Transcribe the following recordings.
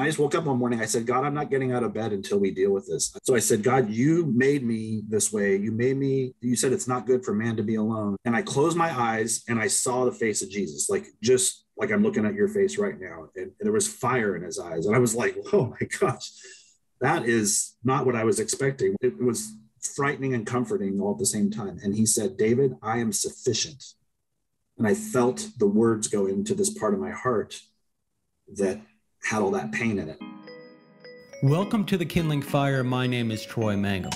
I just woke up one morning. I said, God, I'm not getting out of bed until we deal with this. So I said, God, you made me this way. You said it's not good for man to be alone. And I closed my eyes and I saw the face of Jesus, like just like I'm looking at your face right now. And there was fire in his eyes. And I was like, oh my gosh, that is not what I was expecting. It was frightening and comforting all at the same time. And he said, David, I am sufficient. And I felt the words go into this part of my heart that had all that pain in it. Welcome to the Kindling Fire. My name is Troy Mangum.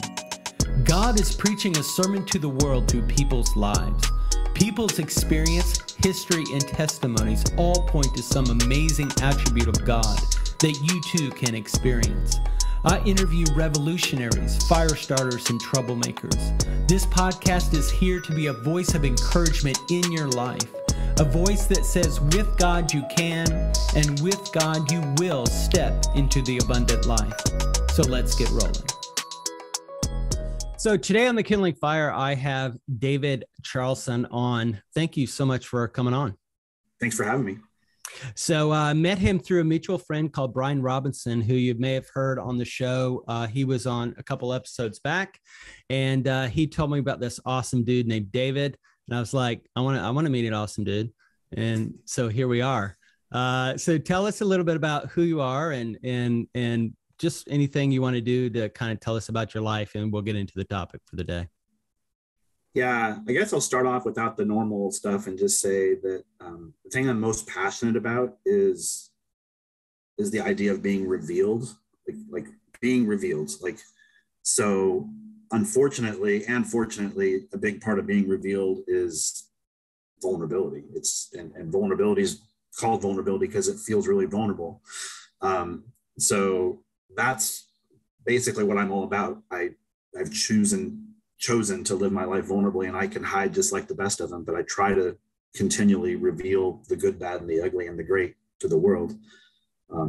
God is preaching a sermon to the world through people's lives. People's experience, history, and testimonies all point to some amazing attribute of God that you too can experience. I interview revolutionaries, fire starters, and troublemakers. This podcast is here to be a voice of encouragement in your life. A voice that says, with God you can, and with God you will step into the abundant life. So let's get rolling. So today on the Kindling Fire, I have David Charlson on. Thank you so much for coming on. Thanks for having me. So I met him through a mutual friend called Brian Robinson, who you may have heard on the show. He was on a couple episodes back, and he told me about this awesome dude named David. And I was like, I want to meet an awesome dude. And so here we are. So tell us a little bit about who you are and just anything you want to do to kind of tell us about your life, and we'll get into the topic for the day. Yeah, I guess I'll start off without the normal stuff and just say that the thing I'm most passionate about is the idea of being revealed, like being revealed. Like, so unfortunately and fortunately, a big part of being revealed is vulnerability. And vulnerability is called vulnerability because it feels really vulnerable. So that's basically what I'm all about. I've chosen to live my life vulnerably, and I can hide just like the best of them, but I try to continually reveal the good, bad, and the ugly and the great to the world.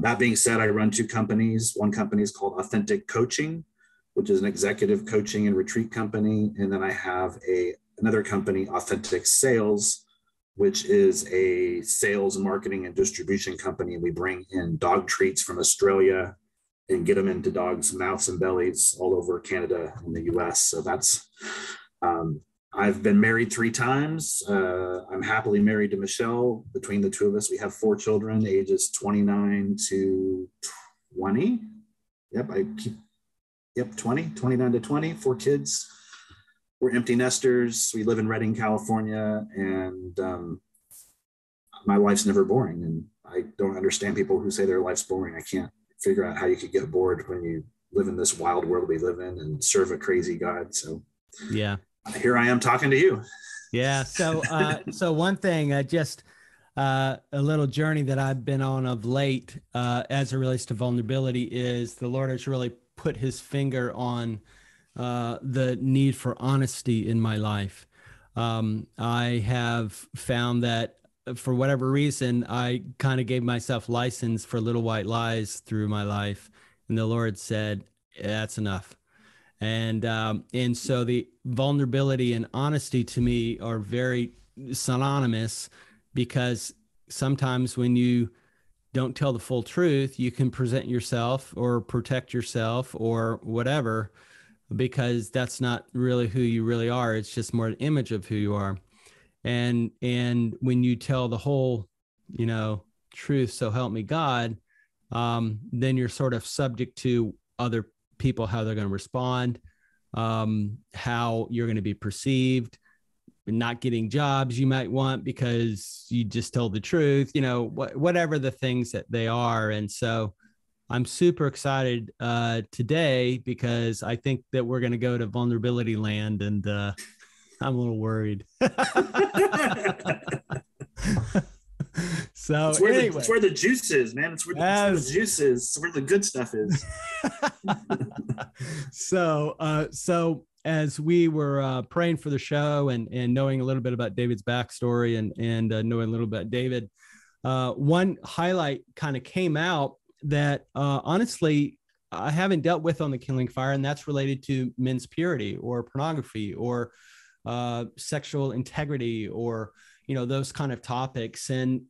That being said, I run two companies. One company is called Authentic Coaching, which is an executive coaching and retreat company. And then I have another company, Authentic Sales, which is a sales, marketing, and distribution company. We bring in dog treats from Australia and get them into dogs' mouths and bellies all over Canada and the US. So that's, I've been married 3 times. I'm happily married to Michelle. Between the two of us, we have 4 children, ages 29 to 20. Yep, 29 to 20, 4 kids. We're empty nesters. We live in Redding, California, and my life's never boring. And I don't understand people who say their life's boring. I can't figure out how you could get bored when you live in this wild world we live in and serve a crazy God. So yeah, here I am talking to you. Yeah. So, so one thing, just a little journey that I've been on of late, as it relates to vulnerability, is the Lord has really put his finger on the need for honesty in my life. I have found that for whatever reason, I kind of gave myself license for little white lies through my life. And the Lord said, that's enough. And so the vulnerability and honesty to me are very synonymous, because sometimes when you don't tell the full truth, you can present yourself or protect yourself or whatever, because that's not really who you really are. It's just more an image of who you are. And when you tell the whole, truth, so help me God, then you're sort of subject to other people, how they're going to respond, how you're going to be perceived, not getting jobs you might want because you just told the truth, whatever the things that they are. And so I'm super excited today, because I think that we're going to go to vulnerability land, and I'm a little worried. So it's where the juice is, man. It's where the juice is. It's where the good stuff is. So as we were praying for the show and knowing a little bit about David's backstory and knowing a little bit about David, one highlight kind of came out that honestly I haven't dealt with on the Kindling Fire, and that's related to men's purity or pornography or sexual integrity, or those kind of topics, and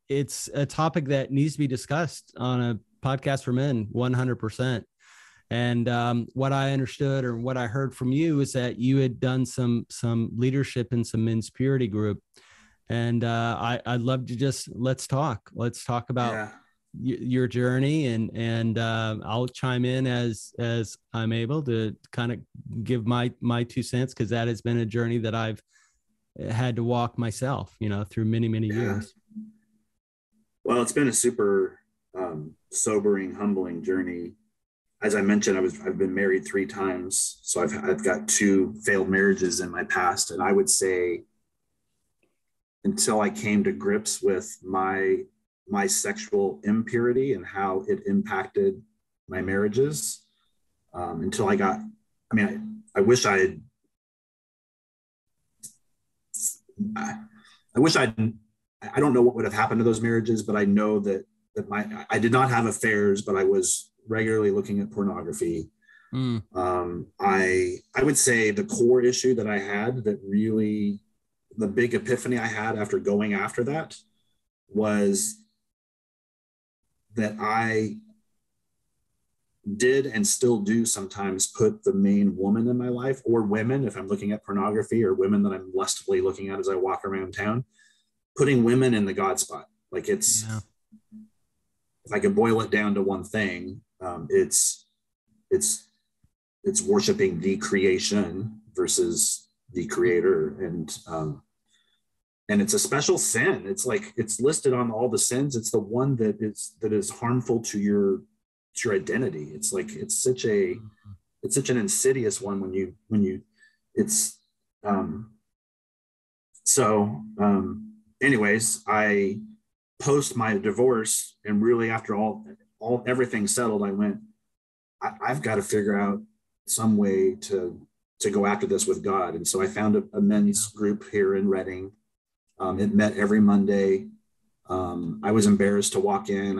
it's a topic that needs to be discussed on a podcast for men, 100%. And what I understood or what I heard from you is that you had done some leadership in some men's purity group. And I'd love to let's talk about your journey, and I'll chime in as I'm able to kind of give my 2 cents, because that has been a journey that I've had to walk myself, through many years. Well, it's been a super sobering, humbling journey. As I mentioned, I've been married 3 times, so I've got 2 failed marriages in my past, and I would say until I came to grips with my sexual impurity and how it impacted my marriages, until I got, I wish I don't know what would have happened to those marriages, but I know that I did not have affairs, but I was regularly looking at pornography. I would say the core issue that I had, that really the big epiphany I had after going after that, was that I did and still do sometimes put the main woman in my life, or women, if I'm looking at pornography, or women that I'm lustfully looking at as I walk around town, putting women in the God spot. Like if I could boil it down to one thing, it's worshiping the creation versus the creator. And it's a special sin. It's like, it's listed on all the sins. It's the one that is harmful to your identity. It's like, it's such an insidious one anyways, I post my divorce, and really after everything settled, I went, I've got to figure out some way to go after this with God. And so I found a men's group here in Reading. It met every Monday. I was embarrassed to walk in.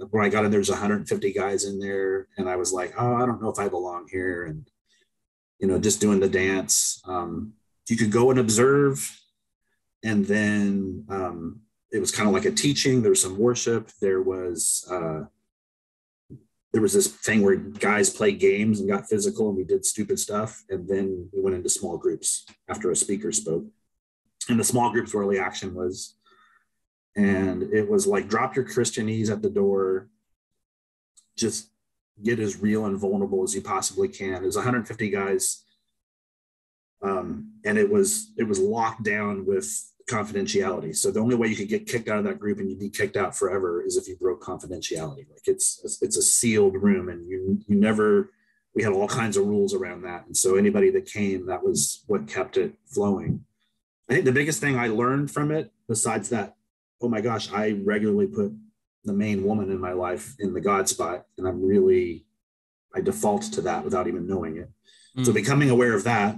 When I got in, there's 150 guys in there, and I was like, oh, I don't know if I belong here. And, just doing the dance. You could go and observe. And then it was kind of like a teaching. There was some worship. There was this thing where guys play games and got physical, and we did stupid stuff. And then we went into small groups after a speaker spoke. And the small groups where the action was. And it was like, drop your Christianese at the door, just get as real and vulnerable as you possibly can. It was 150 guys. And it was locked down with confidentiality. So the only way you could get kicked out of that group, and you'd be kicked out forever, is if you broke confidentiality. Like it's a sealed room, and we had all kinds of rules around that. And so anybody that came, that was what kept it flowing. I think the biggest thing I learned from it, besides that, oh my gosh, I regularly put the main woman in my life in the God spot, and I default to that without even knowing it. So becoming aware of that.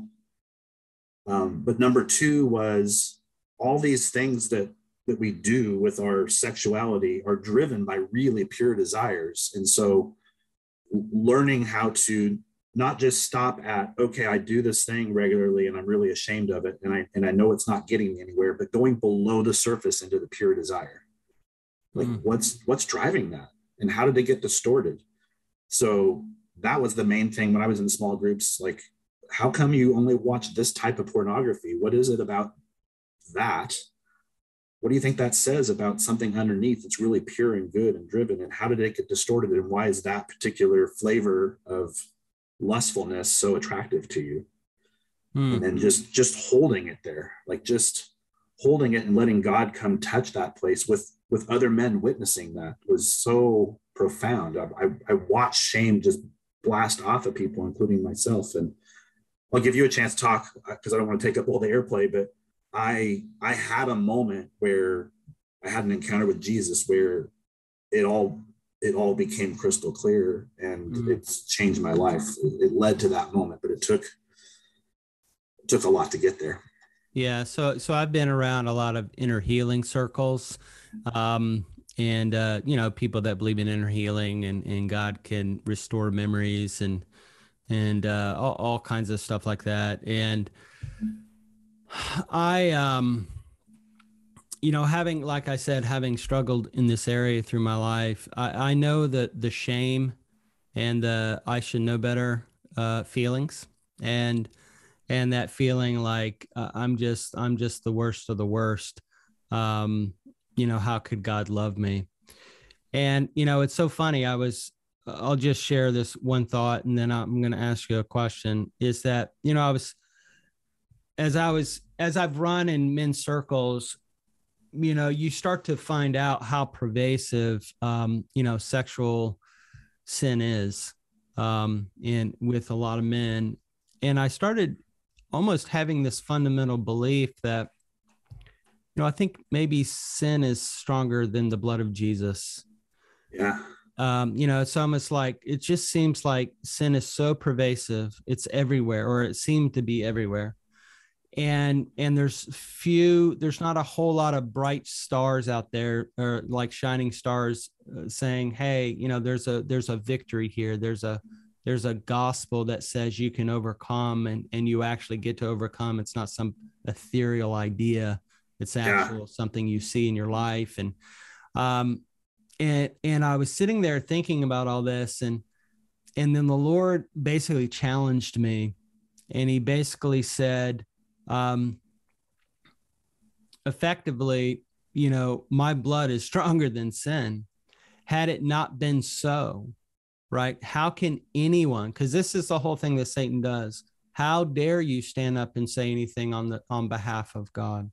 But number 2 was all these things that we do with our sexuality are driven by really pure desires. And so learning how to not just stop at, okay, I do this thing regularly and I'm really ashamed of it, and I know it's not getting me anywhere, but going below the surface into the pure desire. Like what's driving that, and how did it get distorted? So that was the main thing when I was in small groups. Like, how come you only watch this type of pornography? What is it about that? What do you think that says about something underneath that's really pure and good and driven? And how did it get distorted? And why is that particular flavor of lustfulness so attractive to you? And then just holding it there, like just holding it and letting God come touch that place with other men witnessing that was so profound. I watched shame just blast off of people, including myself. And I'll give you a chance to talk, because I don't want to take up all the airplay, but I had a moment where I had an encounter with Jesus where it all became crystal clear, and it's changed my life. It led to that moment, but it took a lot to get there. Yeah. So I've been around a lot of inner healing circles, and people that believe in inner healing and God can restore memories and all kinds of stuff like that. And having, like I said, having struggled in this area through my life, I know that the shame and the I should know better feelings, and that feeling like I'm just the worst of the worst. Um, how could God love me? And it's so funny. I'll just share this one thought, and then I'm going to ask you a question. Is that as I've run in men's circles, you start to find out how pervasive sexual sin is in with a lot of men. And I started almost having this fundamental belief that I think maybe sin is stronger than the blood of Jesus. Yeah. It's almost like it just seems like sin is so pervasive, it's everywhere, or it seemed to be everywhere. And there's not a whole lot of bright stars out there, or like shining stars saying, hey, there's a victory here. There's a gospel that says you can overcome, and you actually get to overcome. It's not some ethereal idea. It's actual something you see in your life. And I was sitting there thinking about all this, and then the Lord basically challenged me, and he basically said, effectively, my blood is stronger than sin. Had it not been so, right? How can anyone, because this is the whole thing that Satan does. How dare you stand up and say anything on behalf of God?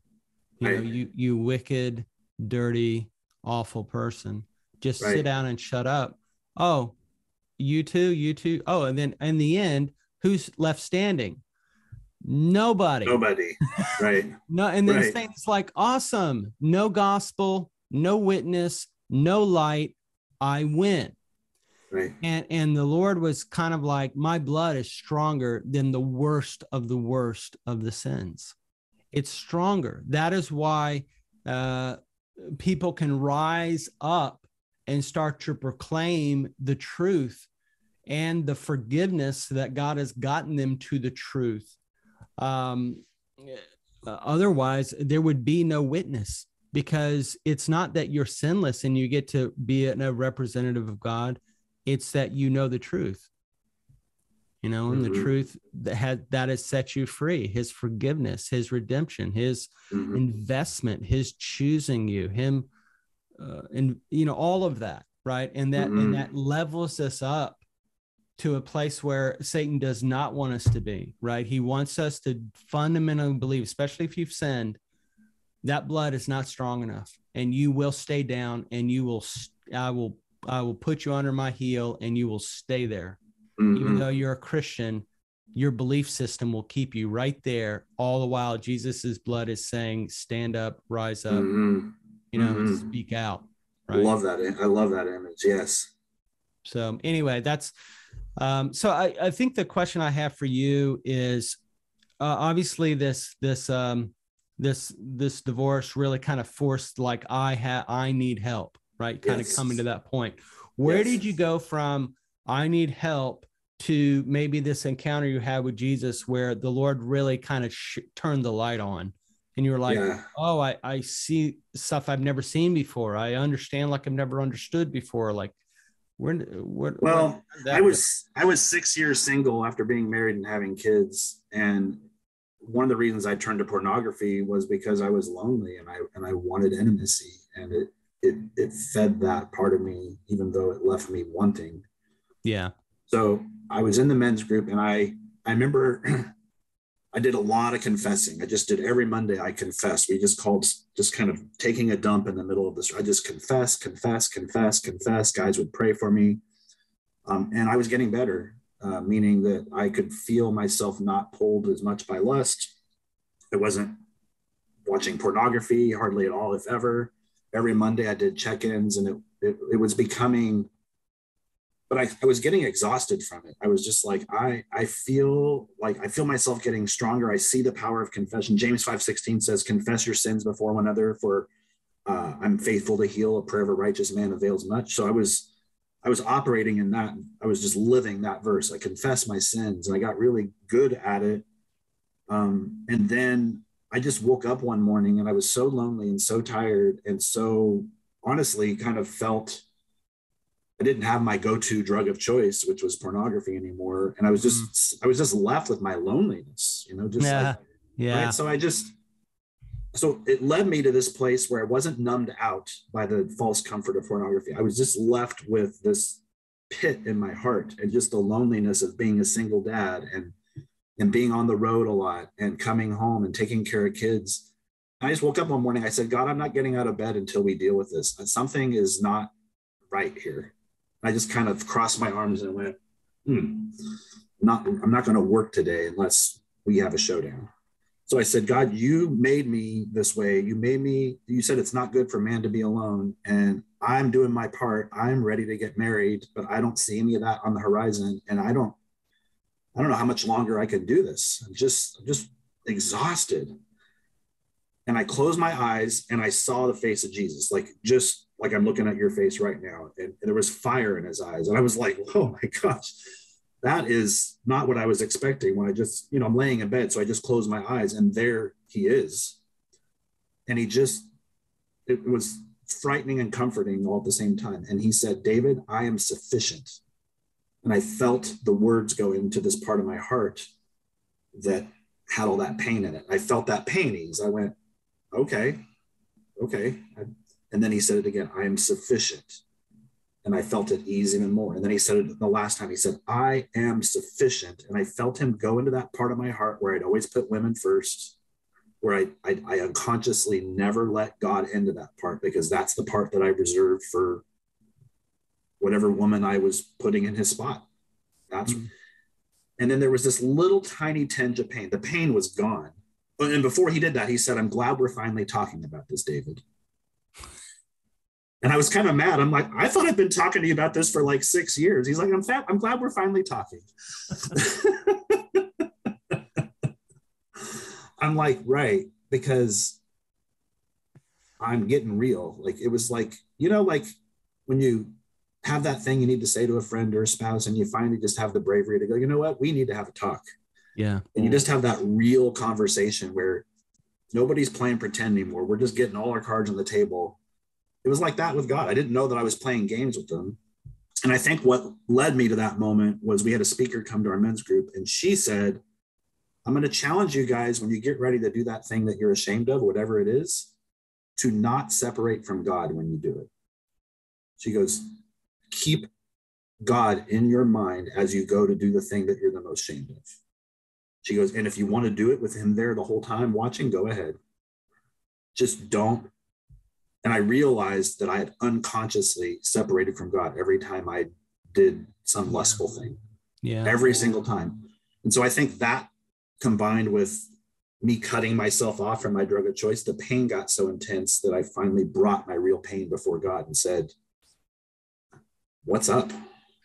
You wicked, dirty, awful person. Just sit down and shut up. Oh, you too. Oh, and then in the end, who's left standing? Nobody. Right. No. And then Satan's like, awesome. No gospel, no witness, no light. I win. Right. And the Lord was kind of like, my blood is stronger than the worst of the sins. It's stronger. That is why people can rise up and start to proclaim the truth and the forgiveness that God has gotten them to the truth. Otherwise, there would be no witness, because it's not that you're sinless and you get to be a representative of God. It's that the truth, and the truth that has set you free, his forgiveness, his redemption, his investment, his choosing you, him, and all of that, right? And that levels us up to a place where Satan does not want us to be, right? He wants us to fundamentally believe, especially if you've sinned, that blood is not strong enough, and you will stay down, and I will put you under my heel, and you will stay there. Even though you're a Christian, your belief system will keep you right there, all the while Jesus's blood is saying, stand up, rise up, and speak out. Right? I love that image. Yes. So anyway, that's, so I think the question I have for you is, obviously this divorce really kind of forced, like, I need help, right? Kind of coming to that point. Where did you go from I need help to maybe this encounter you had with Jesus, where the Lord really kind of turned the light on, and you were like, oh, I see stuff I've never seen before. I understand like I've never understood before. Like, I was 6 years single after being married and having kids, and one of the reasons I turned to pornography was because I was lonely, and I wanted intimacy, and it fed that part of me, even though it left me wanting. Yeah. So I was in the men's group, and I remember I did a lot of confessing. I just did every Monday. I confessed. We just kind of taking a dump in the middle of this. I just confess. Guys would pray for me. And I was getting better, meaning that I could feel myself not pulled as much by lust. I wasn't watching pornography hardly at all, if ever. Every Monday I did check-ins, and it was becoming, but I was getting exhausted from it. I was just like, I feel myself getting stronger. I see the power of confession. James 5:16 says, confess your sins before one another, for I'm faithful to heal. A prayer of a righteous man avails much. So I was operating in that. I was just living that verse. I confessed my sins, and I got really good at it. And then I just woke up one morning and I was so lonely and so tired and so honestly kind of felt I didn't have my go-to drug of choice, which was pornography anymore. And I was just left with my loneliness, just like, yeah. right. So it led me to this place where I wasn't numbed out by the false comfort of pornography. I was just left with this pit in my heart and just the loneliness of being a single dad and being on the road a lot and coming home and taking care of kids. I just woke up one morning. I said, God, I'm not getting out of bed until we deal with this. Something is not right here. I just kind of crossed my arms and went, I'm not going to work today unless we have a showdown. So I said, God, you made me this way. You said it's not good for man to be alone. And I'm doing my part. I'm ready to get married, but I don't see any of that on the horizon. And I don't know how much longer I can do this. I'm just exhausted. And I closed my eyes and I saw the face of Jesus, just like I'm looking at your face right now. And there was fire in his eyes. And I was like, oh my gosh, that is not what I was expecting when I just, I'm laying in bed. So I just closed my eyes and there he is. And it was frightening and comforting all at the same time. And he said, David, I am sufficient. And I felt the words go into this part of my heart that had all that pain in it. I felt that pain ease. I went, okay. And then he said it again, I am sufficient. And I felt it ease even more. And then he said it the last time, he said, I am sufficient. And I felt him go into that part of my heart where I'd always put women first, where I unconsciously never let God into that part, because that's the part that I reserved for whatever woman I was putting in his spot. And then there was this little tiny tinge of pain. The pain was gone. And before he did that, he said, I'm glad we're finally talking about this, David. And I was kind of mad. I'm like, I thought I'd been talking to you about this for like 6 years. He's like, I'm glad we're finally talking. I'm like, right, because I'm getting real. Like, it was like, like when you have that thing you need to say to a friend or a spouse, and you finally just have the bravery to go, you know what, we need to have a talk. Yeah. And you just have that real conversation where nobody's playing pretend anymore. We're just getting all our cards on the table. It was like that with God. I didn't know that I was playing games with them. And I think what led me to that moment was we had a speaker come to our men's group, and she said, I'm going to challenge you guys when you get ready to do that thing that you're ashamed of, whatever it is, to not separate from God when you do it. She goes, keep God in your mind as you go to do the thing that you're the most ashamed of. She goes, and if you want to do it with him there the whole time watching, go ahead. Just don't. And I realized that I had unconsciously separated from God every time I did some lustful thing. Yeah. Every single time. And so I think that combined with me cutting myself off from my drug of choice, the pain got so intense that I finally brought my real pain before God and said, what's up?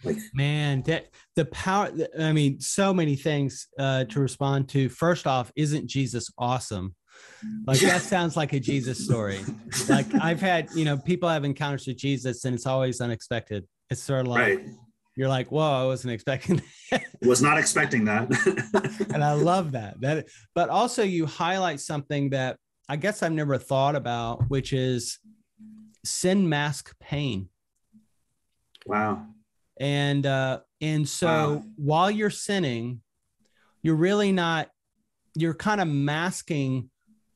Like, man, that the power, I mean, so many things to respond to. First off, isn't Jesus awesome? Like, that sounds like a Jesus story. Like, I've had, people have encounters with Jesus and it's always unexpected. It's sort of like, You're like, whoa, I wasn't expecting that. Was not expecting that. And I love that. But also you highlight something that I guess I've never thought about, which is sin masks pain. Wow. And so while you're sinning, you're really not, you're kind of masking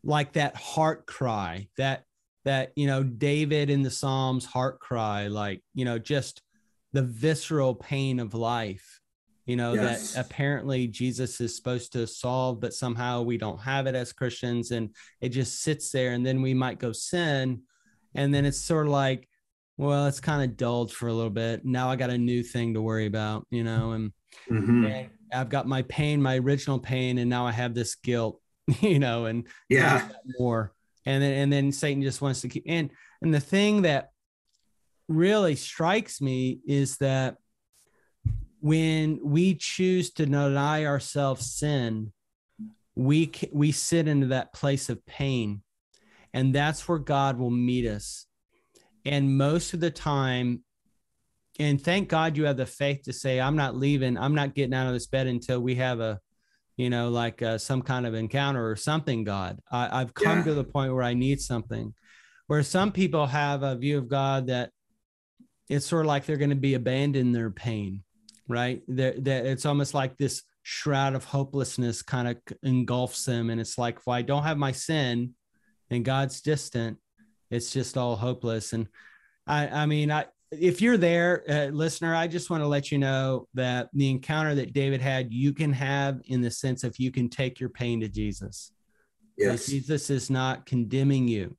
like that heart cry, that David in the Psalms heart cry, like, just the visceral pain of life, yes, that apparently Jesus is supposed to solve, but somehow we don't have it as Christians, and it just sits there, and then we might go sin. And then it's sort of like, well, it's kind of dulled for a little bit. Now I got a new thing to worry about, and I've got my pain, my original pain, and now I have this guilt, and more. And then Satan just wants to keep. And the thing that really strikes me is that when we choose to deny ourselves sin, we sit into that place of pain, and that's where God will meet us. And most of the time, and thank God you have the faith to say, I'm not leaving, I'm not getting out of this bed until we have a like some kind of encounter or something, God. I've come to the point where I need something. Where some people have a view of God that it's sort of like they're going to be abandoned in their pain, right? That it's almost like this shroud of hopelessness kind of engulfs them. And it's like, if I don't have my sin and God's distant, it's just all hopeless. And if you're there, listener, I just want to let you know that the encounter that David had, you can have in the sense of you can take your pain to Jesus. Yes. Jesus is not condemning you.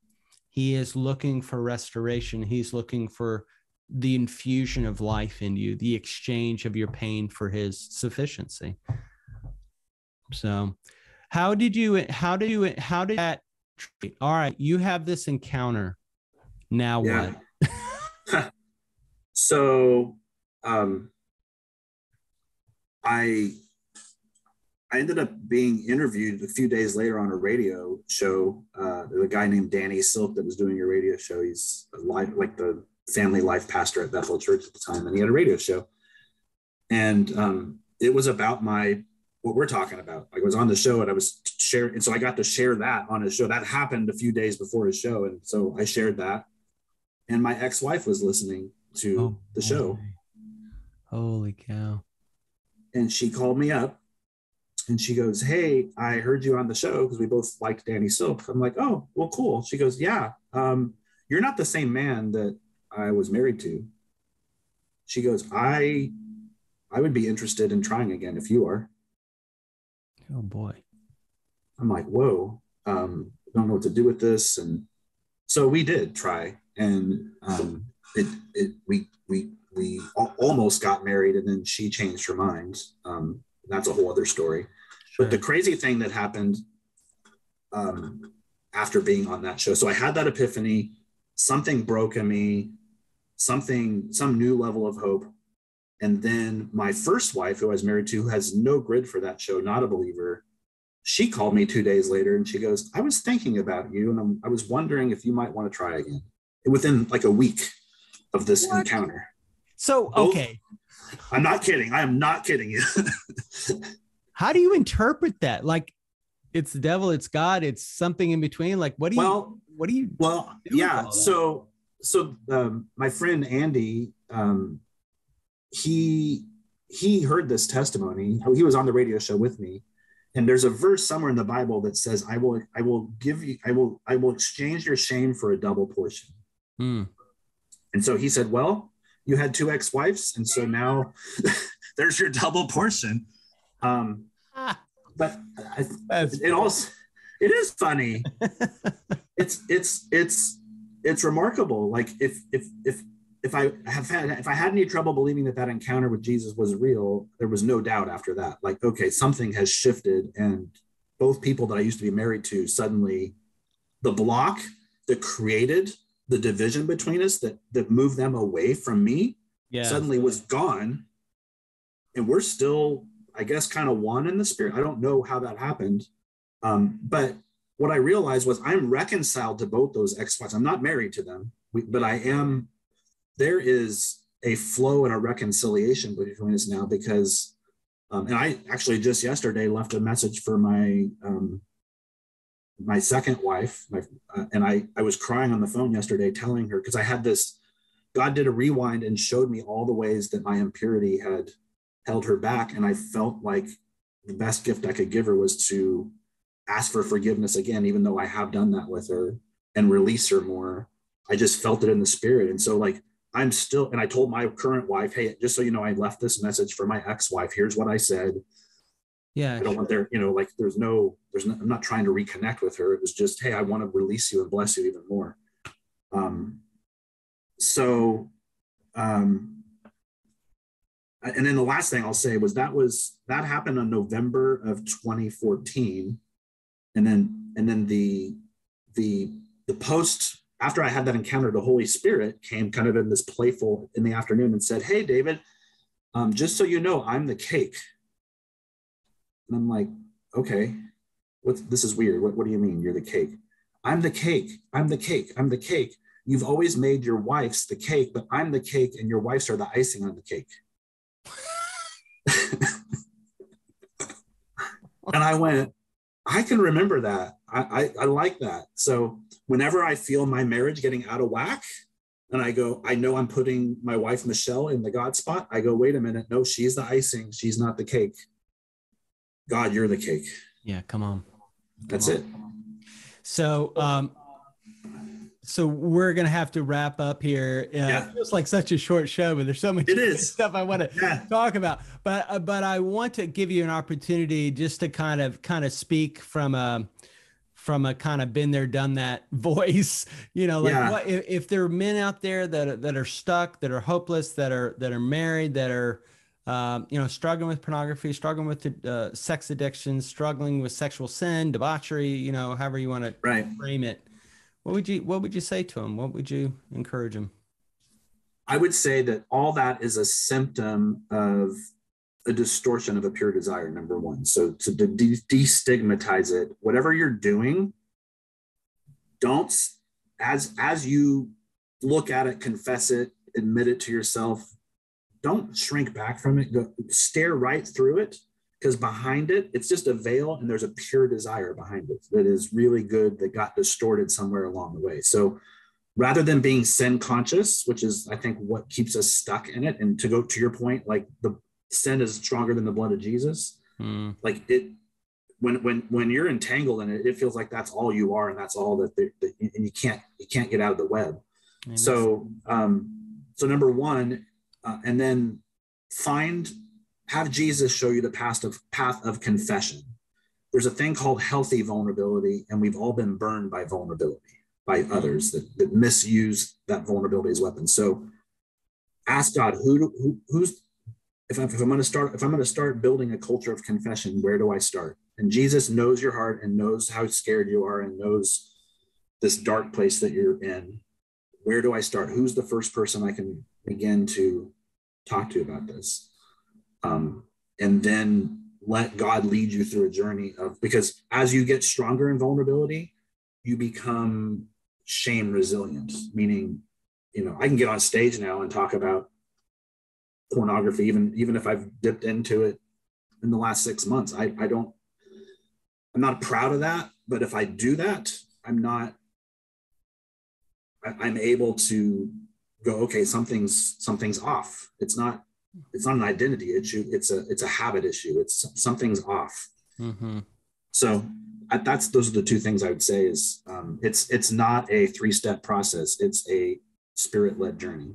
He is looking for restoration. He's looking for the infusion of life in you, the exchange of your pain for his sufficiency. So how did that treat? All right, you have this encounter. Now what? So I ended up being interviewed a few days later on a radio show. There's a guy named Danny Silk that was doing a radio show. He's like the family life pastor at Bethel Church at the time, and he had a radio show. And it was about what we're talking about. I was on the show and I was sharing, and so I got to share that on his show. That happened a few days before his show, and so I shared that. And my ex-wife was listening to the show. Holy cow. And she called me up and she goes, "Hey, I heard you on the show," because we both liked Danny Silk. I'm like, "Oh, well, cool." She goes, "Yeah, you're not the same man that I was married to." She goes, I would be interested in trying again if you are." Oh boy. I'm like, whoa, don't know what to do with this. And so we did try, and we almost got married, and then she changed her mind. That's a whole other story. Sure. But the crazy thing that happened after being on that show, so I had that epiphany, something broke in me, some new level of hope. And then my first wife, who I was married to, who has no grid for that show, not a believer, she called me 2 days later and she goes, "I was thinking about you, and I was wondering if you might want to try again." Within like a week of this encounter. So, okay. I'm not kidding. I am not kidding you. How do you interpret that? Like, it's the devil, it's God, it's something in between. Like, what do you? Well, yeah. So my friend Andy, he heard this testimony. He was on the radio show with me, and there's a verse somewhere in the Bible that says, I will exchange your shame for a double portion." And so he said, "Well, you had 2 ex-wives, and so now there's your double portion." But it is funny. It's remarkable. Like if I had any trouble believing that encounter with Jesus was real, there was no doubt after that. Like, okay, something has shifted, and both people that I used to be married to, suddenly the block that created the division between us, that moved them away from me, suddenly was gone. And we're still, I guess, kind of one in the spirit. I don't know how that happened. But what I realized was I'm reconciled to both those ex-wives. I'm not married to them, but I am. There is a flow and a reconciliation between us now, because, and I actually just yesterday left a message for my my second wife, and I was crying on the phone yesterday telling her, because I had this, God did a rewind and showed me all the ways that my impurity had held her back. And I felt like the best gift I could give her was to ask for forgiveness again, even though I have done that with her, and release her more. I just felt it in the spirit. And so like, I'm still, and I told my current wife, "Hey, just so you know, I left this message for my ex-wife. Here's what I said." Yeah. I don't want there, like, I'm not trying to reconnect with her. It was just, "Hey, I want to release you and bless you even more." And then the last thing I'll say was that happened in November of 2014. And then the post, after I had that encounter, the Holy Spirit came kind of in this playful in the afternoon and said, "Hey, David, just so you know, I'm the cake." And I'm like, "Okay, this is weird. What do you mean you're the cake?" "I'm the cake. I'm the cake. I'm the cake. You've always made your wife's the cake, but I'm the cake and your wife's are the icing on the cake." And I went, I can remember that. I like that. So whenever I feel my marriage getting out of whack, and I go, I know I'm putting my wife Michelle in the God spot, I go, wait a minute, no, she's the icing, she's not the cake. God, you're the cake. Yeah, come on. That's it. So so we're gonna have to wrap up here. It feels like such a short show, but there's so much stuff I want to talk about. But I want to give you an opportunity just to kind of speak from a kind of been there, done that voice. What if there are men out there that are stuck, that are hopeless, that are married, that are struggling with pornography, struggling with sex addiction, struggling with sexual sin, debauchery, however you want to frame it. What would you say to them? What would you encourage them? I would say that all that is a symptom of a distortion of a pure desire, number one. So to destigmatize it, whatever you're doing, don't, as you look at it, confess it, admit it to yourself, don't shrink back from it. Go, stare right through it, because behind it, it's just a veil, and there's a pure desire behind it that is really good, that got distorted somewhere along the way. So rather than being sin conscious, which is, I think, what keeps us stuck in it, and to go to your point, like the sin is stronger than the blood of Jesus. Like it, when you're entangled in it, it feels like that's all you are, and that's all that and you can't get out of the web. Amen. So number one, and then have Jesus show you the path of confession. There's a thing called healthy vulnerability, and we've all been burned by vulnerability, by others that misuse that vulnerability as weapons. So ask God, who's if I'm going to start building a culture of confession, where do I start? And Jesus knows your heart and knows how scared you are and knows this dark place that you're in. Where do I start? Who's the first person I can begin to talk to about this? And then let God lead you through a journey because as you get stronger in vulnerability, you become shame resilient, meaning, I can get on stage now and talk about pornography, even if I've dipped into it in the last 6 months. I'm not proud of that, but if I do that, I'm able to go, okay, something's off. It's not an identity issue. It's a habit issue. Something's off. Mm-hmm. So those are the two things I would say is it's not a 3-step process. It's a Spirit-led journey.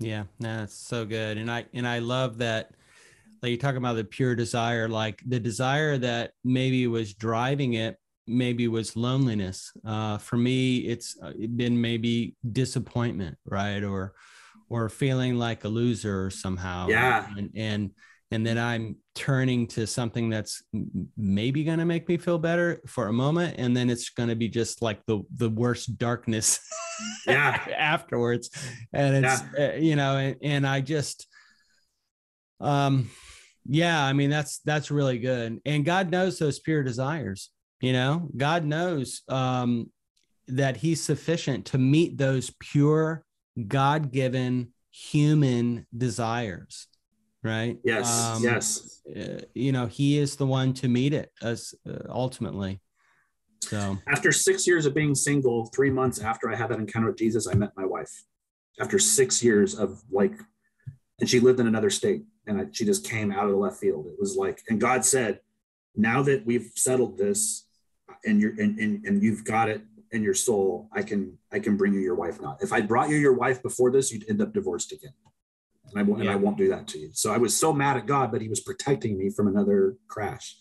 Yeah, that's so good. And I love that, like you talk about the pure desire, like the desire that maybe was driving it, maybe was loneliness. For me, it's been maybe disappointment, right? Or feeling like a loser somehow. Yeah. And then I'm turning to something that's maybe going to make me feel better for a moment. And then it's going to be just like the worst darkness afterwards. And it's, and I just, I mean, that's really good. And God knows those pure desires, God knows that he's sufficient to meet those pure, God-given human desires. Right. Yes. Yes. He is the one to meet it as ultimately. So after 6 years of being single, 3 months after I had that encounter with Jesus, I met my wife. After 6 years of and she lived in another state, and she just came out of the left field. It was like, and God said, now that we've settled this, and you've got it in your soul, I can bring you your wife now. If I brought you your wife before this, you'd end up divorced again. And I won't do that to you. So I was so mad at God, but he was protecting me from another crash.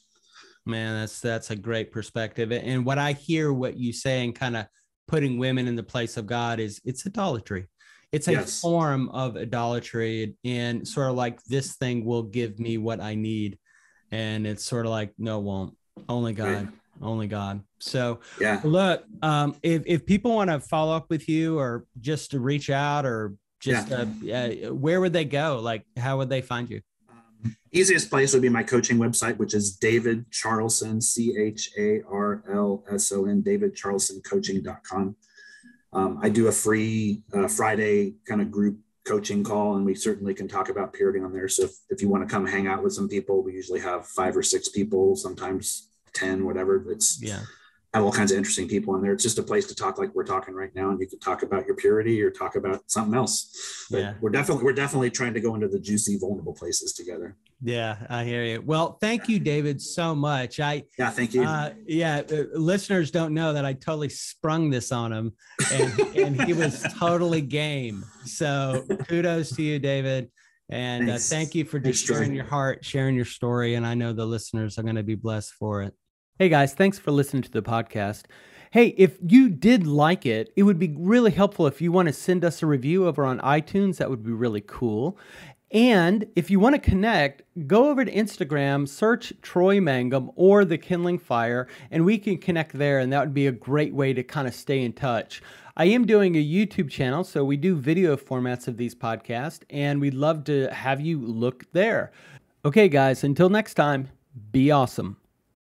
Man, that's a great perspective. And what I hear what you say and kind of putting women in the place of God is it's idolatry. It's a form of idolatry, and sort of like, this thing will give me what I need. And it's sort of like, no, it won't. Only God. Right. Only God. So look, if people want to follow up with you or just to reach out or just where would they go? Like, how would they find you? Easiest place would be my coaching website, which is David Charlson, CHARLSON, davidcharlsoncoaching.com. I do a free Friday kind of group coaching call, and we certainly can talk about purity on there. So if you want to come hang out with some people, we usually have 5 or 6 people, sometimes 10, whatever. It's have all kinds of interesting people in there. It's just a place to talk like we're talking right now, and you can talk about your purity or talk about something else. But we're definitely trying to go into the juicy, vulnerable places together. Yeah, I hear you. Well, thank you, David, so much. Thank you. Listeners don't know that I totally sprung this on him, and he was totally game. So kudos to you, David. And thank you for just sharing your heart, sharing your story. And I know the listeners are going to be blessed for it. Hey guys, thanks for listening to the podcast. Hey, if you did like it, it would be really helpful if you want to send us a review over on iTunes. That would be really cool. And if you want to connect, go over to Instagram, search Troy Mangum or the Kindling Fire, and we can connect there. And that would be a great way to kind of stay in touch. I am doing a YouTube channel, so we do video formats of these podcasts, and we'd love to have you look there. Okay, guys, until next time, be awesome.